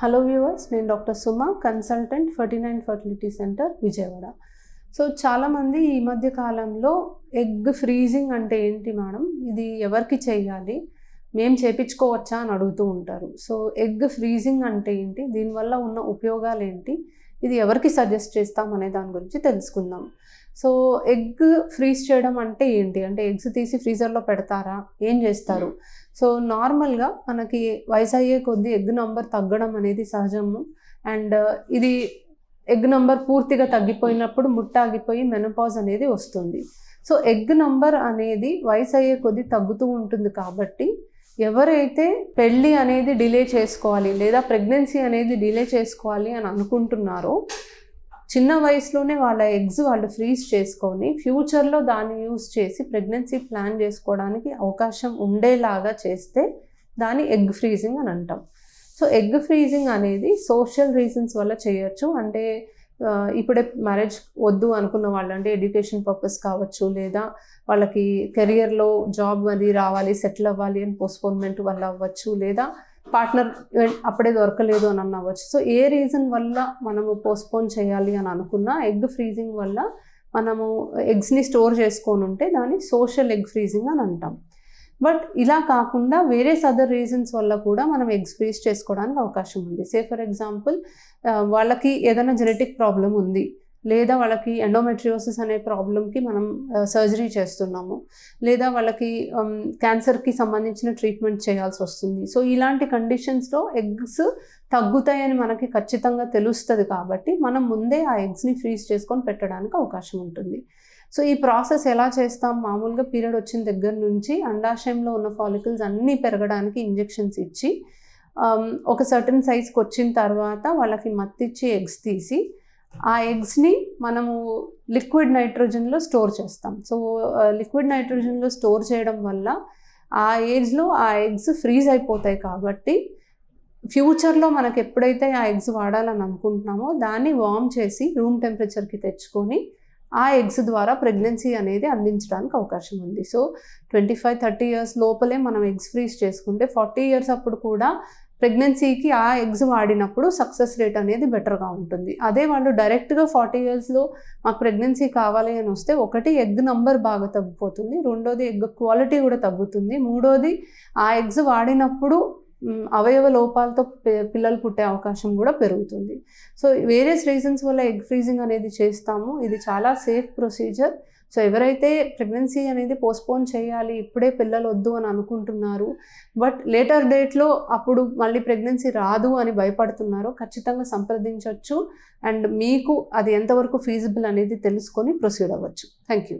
Hello viewers, నేను doctor Suma, consultant 49 fertility centre Vijayawada. So చాలామంది ఈ మధ్య కాలంలో ఎగ్ ఫ్రీజింగ్ అంటే ఏంటి మేడం, ఇది ఎవరికి చేయాలి, మేము చేయించుకోవచ్చా అని అడుగుతూ ఉంటారు. సో ఎగ్ ఫ్రీజింగ్ అంటే ఏంటి, దీనివల్ల ఉన్న ఉపయోగాలు ఏంటి, ఇది ఎవరికి సజెస్ట్ చేస్తాం అనే దాని గురించి తెలుసుకుందాం. సో ఎగ్ ఫ్రీజ్ చేయడం అంటే ఏంటి, అంటే ఎగ్స్ తీసి ఫ్రీజర్లో పెడతారా, ఏం చేస్తారు? సో నార్మల్గా మనకి వయసు అయ్యే కొద్దీ ఎగ్ నంబర్ తగ్గడం అనేది సహజము. అండ్ ఇది ఎగ్ నంబర్ పూర్తిగా తగ్గిపోయినప్పుడు ముట్టాగిపోయి మెనోపాజ్ అనేది వస్తుంది. సో ఎగ్ నంబర్ అనేది వయసు అయ్యే కొద్దీ తగ్గుతూ ఉంటుంది. కాబట్టి ఎవరైతే పెళ్ళి అనేది డిలే చేసుకోవాలి లేదా ప్రెగ్నెన్సీ అనేది డిలే చేసుకోవాలి అని అనుకుంటున్నారో, చిన్న వయసులోనే వాళ్ళ ఎగ్స్ వాళ్ళు ఫ్రీజ్ చేసుకొని ఫ్యూచర్లో దాన్ని యూజ్ చేసి ప్రెగ్నెన్సీ ప్లాన్ చేసుకోవడానికి అవకాశం ఉండేలాగా చేస్తే దాన్ని ఎగ్ ఫ్రీజింగ్ అని అంటాం. సో ఎగ్ ఫ్రీజింగ్ అనేది సోషల్ రీజన్స్ వల్ల చేయొచ్చు. అంటే ఇప్పుడే మ్యారేజ్ వద్దు అనుకున్న వాళ్ళు, అంటే ఎడ్యుకేషన్ పర్పస్ కావచ్చు, లేదా వాళ్ళకి కెరియర్లో జాబ్ అది రావాలి, సెటిల్ అవ్వాలి అని పోస్ట్పోన్మెంట్ వల్ల అవ్వచ్చు, లేదా పార్ట్నర్ అప్పుడే దొరకలేదు అని అవ్వచ్చు. సో ఏ రీజన్ వల్ల మనము పోస్ట్పోన్ చేయాలి అని అనుకున్నా ఎగ్ ఫ్రీజింగ్ వల్ల మనము ఎగ్స్ని స్టోర్ చేసుకొని ఉంటే దాన్ని సోషల్ ఎగ్ ఫ్రీజింగ్ అని అంటాం. బట్ ఇలా కాకుండా వేరే అదర్ రీజన్స్ వల్ల కూడా మనం ఎగ్స్ ఫ్రీజ్ చేసుకోవడానికి అవకాశం ఉంది. సే ఫర్ ఎగ్జాంపుల్, వాళ్ళకి ఏదైనా జెనెటిక్ ప్రాబ్లం ఉంది, లేదా వాళ్ళకి ఎండోమెట్రియోసిస్ అనే ప్రాబ్లంకి మనం సర్జరీ చేస్తున్నాము, లేదా వాళ్ళకి క్యాన్సర్కి సంబంధించిన ట్రీట్మెంట్ చేయాల్సి వస్తుంది. సో ఇలాంటి కండిషన్స్లో ఎగ్స్ తగ్గుతాయని మనకి ఖచ్చితంగా తెలుస్తుంది. కాబట్టి మనం ముందే ఆ ఎగ్స్ని ఫ్రీజ్ చేసుకొని పెట్టడానికి అవకాశం ఉంటుంది. సో ఈ ప్రాసెస్ ఎలా చేస్తాం, మామూలుగా పీరియడ్ వచ్చిన దగ్గర నుంచి అండాశయంలో ఉన్న ఫాలికల్స్ అన్నీ పెరగడానికి ఇంజెక్షన్స్ ఇచ్చి ఒక సర్టన్ సైజ్కి వచ్చిన తర్వాత వాళ్ళకి మత్తిచ్చి ఎగ్స్ తీసి ఆ ఎగ్స్ని మనము లిక్విడ్ నైట్రోజన్లో స్టోర్ చేస్తాం. సో లిక్విడ్ నైట్రోజన్లో స్టోర్ చేయడం వల్ల ఆ ఏజ్లో ఆ ఎగ్స్ ఫ్రీజ్ అయిపోతాయి. కాబట్టి ఫ్యూచర్లో మనకు ఎప్పుడైతే ఆ ఎగ్స్ వాడాలని అనుకుంటున్నామో దాన్ని వార్మ్ చేసి రూమ్ టెంపరేచర్కి తెచ్చుకొని ఆ ఎగ్స్ ద్వారా ప్రెగ్నెన్సీ అనేది అందించడానికి అవకాశం ఉంది. సో 25-30 ఇయర్స్ లోపలే మనం ఎగ్స్ ఫ్రీజ్ చేసుకుంటే 40 ఇయర్స్ అప్పుడు కూడా ప్రెగ్నెన్సీకి ఆ ఎగ్స్ వాడినప్పుడు సక్సెస్ రేట్ అనేది బెటర్గా ఉంటుంది. అదే వాళ్ళు డైరెక్ట్గా 40 ఇయర్స్లో మాకు ప్రెగ్నెన్సీ కావాలి అని వస్తే, ఒకటి ఎగ్ నంబర్ బాగా తగ్గిపోతుంది, రెండోది ఎగ్ క్వాలిటీ కూడా తగ్గుతుంది, మూడోది ఆ ఎగ్స్ వాడినప్పుడు అవయవ లోపాలతో పిల్లలు పుట్టే అవకాశం కూడా పెరుగుతుంది. సో వేరియస్ రీజన్స్ వల్ల ఎగ్ ఫ్రీజింగ్ అనేది చేస్తాము. ఇది చాలా సేఫ్ ప్రొసీజర్. సో ఎవరైతే ప్రెగ్నెన్సీ అనేది పోస్ట్పోన్ చేయాలి, ఇప్పుడే పిల్లలు వద్దు అని అనుకుంటున్నారు, బట్ లేటర్ డేట్లో అప్పుడు మళ్ళీ ప్రెగ్నెన్సీ రాదు అని భయపడుతున్నారో, ఖచ్చితంగా సంప్రదించవచ్చు. అండ్ మీకు అది ఎంతవరకు ఫీజిబుల్ అనేది తెలుసుకొని ప్రొసీడ్ అవ్వచ్చు. Thank you.